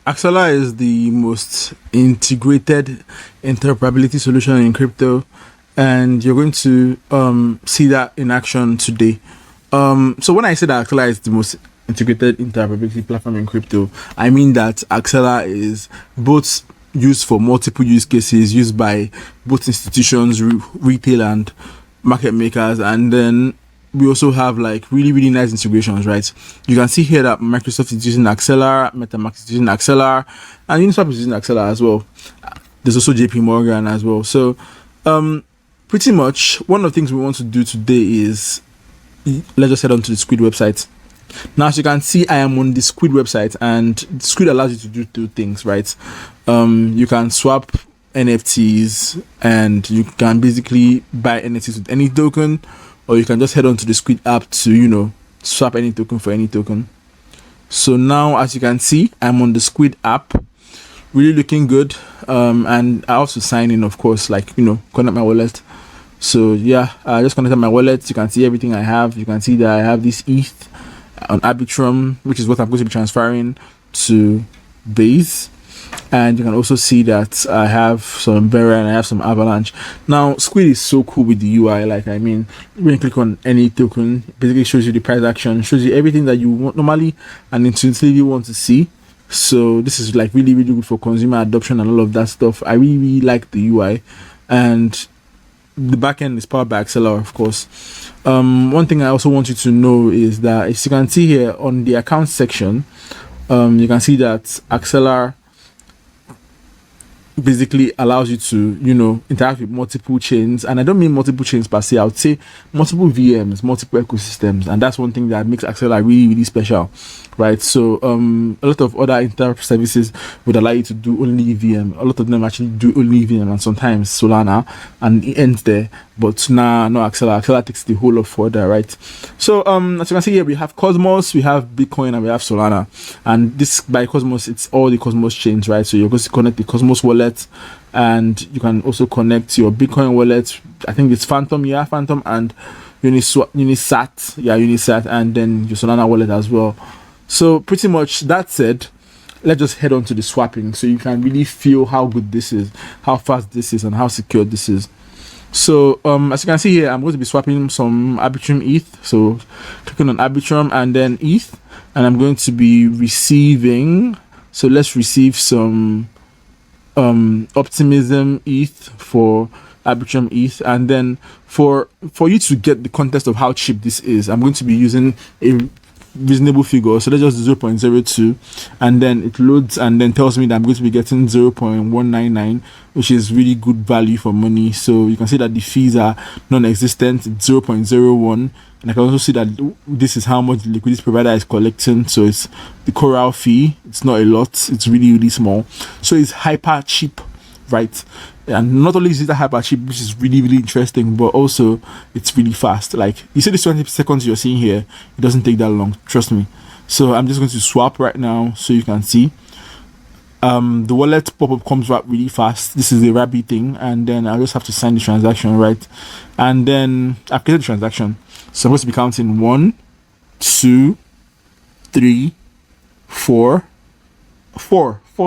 Axelar is the most integrated interoperability solution in crypto, and you're going to see that in action today. So when I say that Axelar is the most integrated interoperability platform in crypto, I mean that Axelar is both used for multiple use cases, used by both institutions, retail and market makers, and then we also have like really nice integrations, right? You can see here that Microsoft is using Axelar, MetaMask is using Axelar, and Uniswap is using Axelar as well. There's also JP Morgan as well. So pretty much one of the things we want to do today is let's just head on to the Squid website. Now, as you can see, I am on the Squid website, and Squid allows you to do two things, right? You can swap NFTs, and you can basically buy NFTs with any token, or you can just head on to the Squid app to, swap any token for any token. So now, as you can see, I'm on the Squid app, really looking good. And I also sign in, of course, connect my wallet. So yeah, I just connected my wallet. You can see everything I have. You can see that I have this ETH on Arbitrum, which is what I'm going to be transferring to Base. And you can also see that I have some Berachain and I have some Avalanche. Now, Squid is so cool with the UI. When you click on any token, basically shows you the price action, shows you everything that you want normally and intuitively want to see. So this is really good for consumer adoption and all of that stuff. I really like the UI, and the backend is powered by Axelar, of course. One thing I also want you to know is that, as you can see here on the account section, you can see that Axelar basically allows you to interact with multiple chains, and I don't mean multiple chains per se. I would say multiple VMs, multiple ecosystems, and that's one thing that makes Axelar really special, right? So a lot of other interop services would allow you to do only VM. A lot of them actually do only VM, and sometimes Solana, and it ends there. But no Axelar takes the whole of further, right? So as you can see here, we have Cosmos, we have Bitcoin, and we have Solana. And this by Cosmos, it's all the Cosmos chains, right? So you're going to connect the Cosmos wallet, and you can also connect your Bitcoin wallet. I think it's Phantom, and Unisat, and then your Solana wallet as well. So pretty much that said, let's just head on to the swapping so you can really feel how good this is, how fast this is, and how secure this is. So as you can see here, I'm going to be swapping some Arbitrum ETH. So clicking on Arbitrum and then ETH, and I'm going to be receiving. So let's receive some Optimism ETH for Arbitrum ETH, and then for you to get the context of how cheap this is, I'm going to be using a reasonable figure. So let's just 0.02, and then it loads and then tells me that I'm going to be getting 0.199, which is really good value for money. So you can see that the fees are non-existent. It's 0.01, and I can also see that this is how much the liquidity provider is collecting. So it's the Coral fee. It's not a lot. It's really small. So it's hyper cheap, right? And not only is it a hyper cheap, which is really interesting, but also it's really fast. Like you see this 20 seconds you're seeing here, it doesn't take that long, trust me. So I'm just going to swap right now so you can see. The wallet pop-up comes up really fast. This is a Rabbit thing, and then I'll just have to sign the transaction, right? And then I've created the transaction. So I'm supposed to be counting 1, 2, 3, 4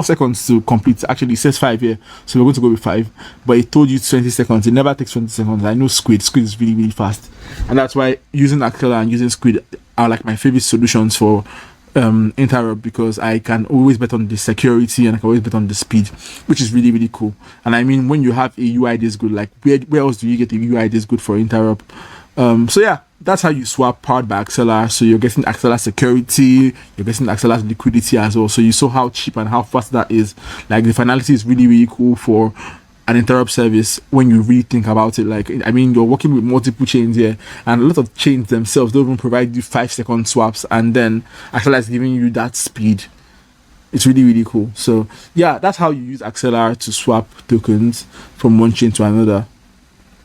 seconds to complete. Actually it says 5 here, so we're going to go with 5, but it told you 20 seconds. It never takes 20 seconds. I know Squid is really fast, and that's why using Axelar and using Squid are like my favorite solutions for interop, because I can always bet on the security and I can always bet on the speed, which is really cool. And I mean, when you have a UI this good, like where else do you get a UI this good for interop? So yeah, that's how you swap powered by Axelar. So you're getting Axelar security, you're getting Axelar's liquidity as well. So you saw how cheap and how fast that is. Like the Finality is really cool for an interop service when you really think about it. Like, I mean, you're working with multiple chains here, and a lot of chains themselves don't even provide you 5-second swaps, and then Axelar is giving you that speed. It's really cool. So yeah, that's how you use Axelar to swap tokens from one chain to another.